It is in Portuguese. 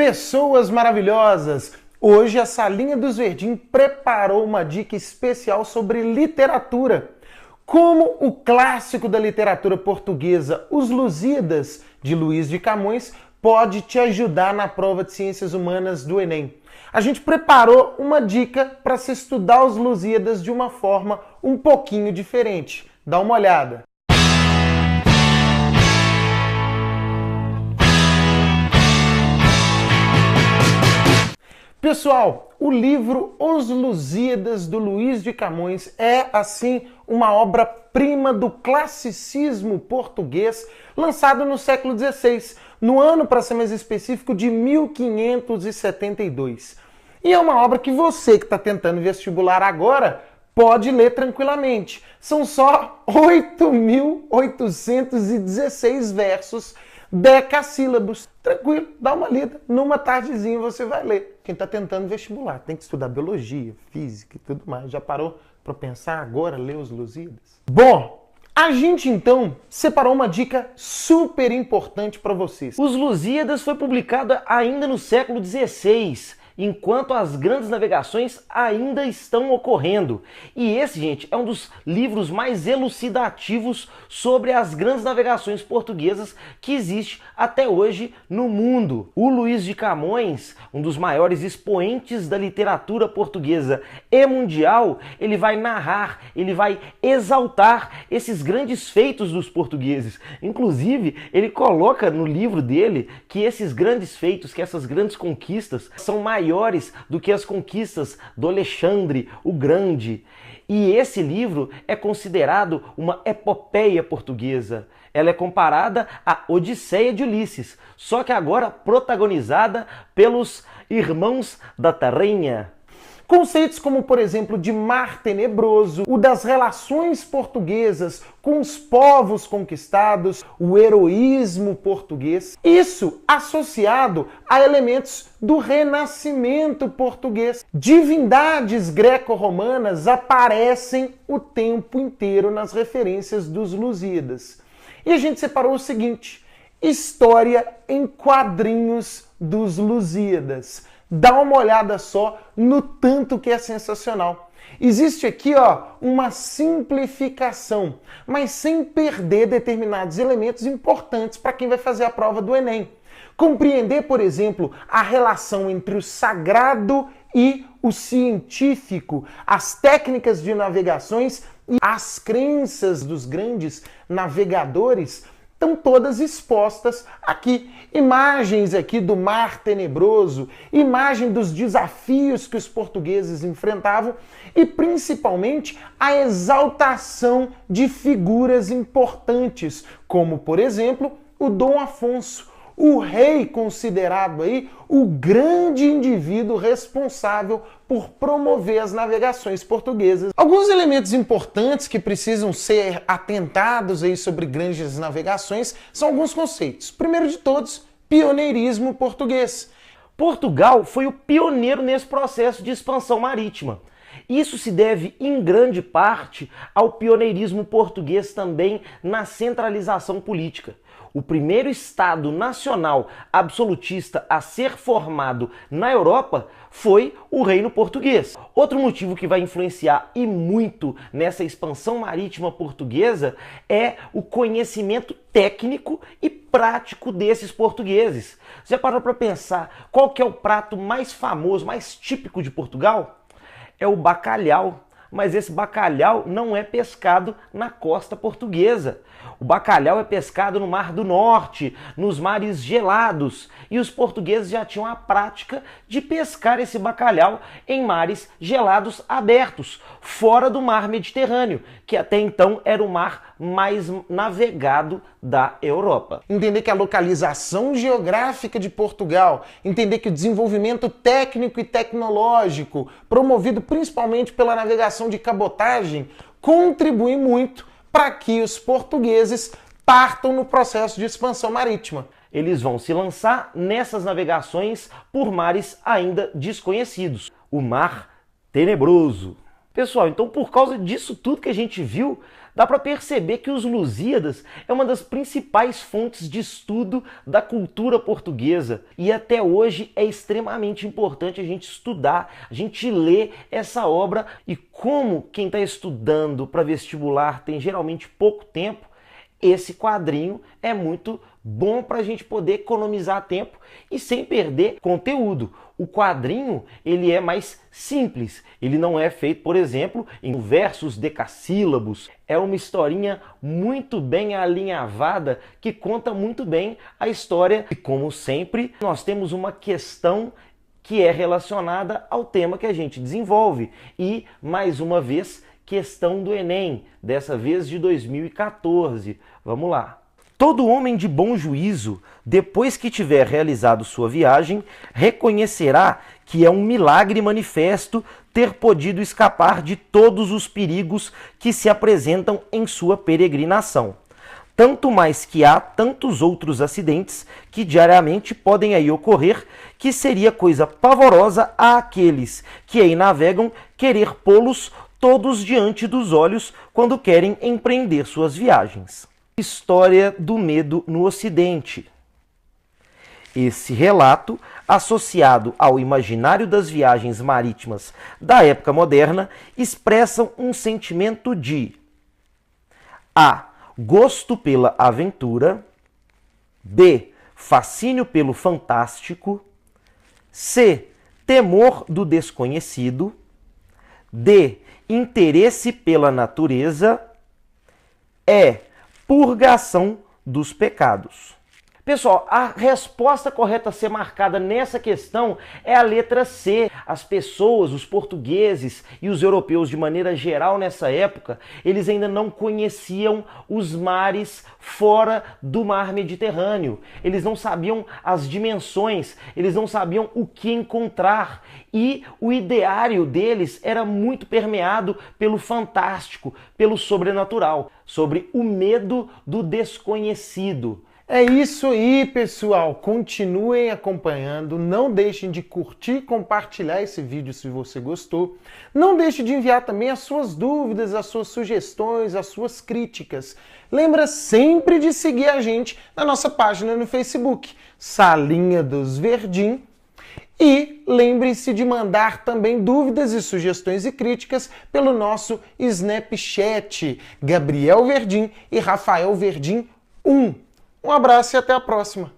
Pessoas maravilhosas! Hoje a Salinha dos Verdim preparou uma dica especial sobre literatura. Como o clássico da literatura portuguesa, Os Lusíadas, de Luís de Camões, pode te ajudar na prova de Ciências Humanas do Enem. A gente preparou uma dica para se estudar os Lusíadas de uma forma um pouquinho diferente. Dá uma olhada. Pessoal, o livro Os Lusíadas, do Luís de Camões, é, assim, uma obra-prima do classicismo português, lançado no século XVI, no ano, para ser mais específico, de 1572. E é uma obra que você que está tentando vestibular agora pode ler tranquilamente. São só 8.816 versos, decassílabos. Tranquilo, dá uma lida. Numa tardezinha você vai ler. Quem está tentando vestibular tem que estudar biologia, física e tudo mais. Já parou para pensar agora ler os Lusíadas? Bom, a gente então separou uma dica super importante para vocês. Os Lusíadas foi publicado ainda no século XVI, enquanto as grandes navegações ainda estão ocorrendo. E esse, gente, é um dos livros mais elucidativos sobre as grandes navegações portuguesas que existe até hoje no mundo. O Luís de Camões, um dos maiores expoentes da literatura portuguesa e mundial, ele vai narrar, ele vai exaltar esses grandes feitos dos portugueses. Inclusive, ele coloca no livro dele que esses grandes feitos, que essas grandes conquistas são maiores do que as conquistas do Alexandre o Grande. E esse livro é considerado uma epopeia portuguesa. Ela é comparada à Odisseia de Ulisses, só que agora protagonizada pelos irmãos da Terrinha. Conceitos como, por exemplo, de mar tenebroso, o das relações portuguesas com os povos conquistados, o heroísmo português, isso associado a elementos do renascimento português. Divindades greco-romanas aparecem o tempo inteiro nas referências dos Lusíadas. E a gente separou o seguinte: história em quadrinhos dos Lusíadas. Dá uma olhada só no tanto que é sensacional. Existe aqui, uma simplificação, mas sem perder determinados elementos importantes para quem vai fazer a prova do Enem. Compreender, por exemplo, a relação entre o sagrado e o científico, as técnicas de navegações e as crenças dos grandes navegadores estão todas expostas aqui. Imagens aqui do mar tenebroso, imagem dos desafios que os portugueses enfrentavam e, principalmente, a exaltação de figuras importantes, como, por exemplo, o Dom Afonso, o rei considerado aí o grande indivíduo responsável por promover as navegações portuguesas. Alguns elementos importantes que precisam ser atentados aí sobre grandes navegações são alguns conceitos. Primeiro de todos, pioneirismo português. Portugal foi o pioneiro nesse processo de expansão marítima. Isso se deve, em grande parte, ao pioneirismo português também na centralização política. O primeiro Estado nacional absolutista a ser formado na Europa foi o Reino Português. Outro motivo que vai influenciar e muito nessa expansão marítima portuguesa é o conhecimento técnico e prático desses portugueses. Você já parou para pensar qual que é o prato mais famoso, mais típico de Portugal? É o bacalhau. Mas esse bacalhau não é pescado na costa portuguesa. O bacalhau é pescado no Mar do Norte, nos mares gelados. E os portugueses já tinham a prática de pescar esse bacalhau em mares gelados abertos, fora do mar Mediterrâneo, que até então era o mar mais navegado da Europa. Entender que a localização geográfica de Portugal, entender que o desenvolvimento técnico e tecnológico, promovido principalmente pela navegação de cabotagem, contribui muito para que os portugueses partam no processo de expansão marítima. Eles vão se lançar nessas navegações por mares ainda desconhecidos. O Mar Tenebroso. Pessoal, então por causa disso tudo que a gente viu, Dá para perceber que os Lusíadas é uma das principais fontes de estudo da cultura portuguesa e até hoje é extremamente importante a gente estudar, a gente ler essa obra. E como quem está estudando para vestibular tem geralmente pouco tempo, esse quadrinho é muito bom para a gente poder economizar tempo e sem perder conteúdo. O quadrinho ele é mais simples, ele não é feito, por exemplo, em versos decassílabos. É uma historinha muito bem alinhavada que conta muito bem a história. E como sempre, nós temos uma questão que é relacionada ao tema que a gente desenvolve. E, mais uma vez, questão do Enem, dessa vez de 2014. Vamos lá. Todo homem de bom juízo, depois que tiver realizado sua viagem, reconhecerá que é um milagre manifesto ter podido escapar de todos os perigos que se apresentam em sua peregrinação. Tanto mais que há tantos outros acidentes que diariamente podem aí ocorrer, que seria coisa pavorosa a aqueles que aí navegam querer pô-los todos diante dos olhos quando querem empreender suas viagens. História do medo no Ocidente. Esse relato, associado ao imaginário das viagens marítimas da época moderna, expressam um sentimento de A. Gosto pela aventura, B. Fascínio pelo fantástico, C. Temor do desconhecido, D. Interesse pela natureza, E. Purgação dos pecados. Pessoal, a resposta correta a ser marcada nessa questão é a letra C. As pessoas, os portugueses e os europeus de maneira geral nessa época, eles ainda não conheciam os mares fora do mar Mediterrâneo. Eles não sabiam as dimensões, eles não sabiam o que encontrar. E o ideário deles era muito permeado pelo fantástico, pelo sobrenatural, sobre o medo do desconhecido. É isso aí, pessoal. Continuem acompanhando. Não deixem de curtir e compartilhar esse vídeo se você gostou. Não deixe de enviar também as suas dúvidas, as suas sugestões, as suas críticas. Lembra sempre de seguir a gente na nossa página no Facebook, Salinha dos Verdim. E lembre-se de mandar também dúvidas e sugestões e críticas pelo nosso Snapchat, Gabriel Verdim e Rafael Verdim 1. Um abraço e até a próxima!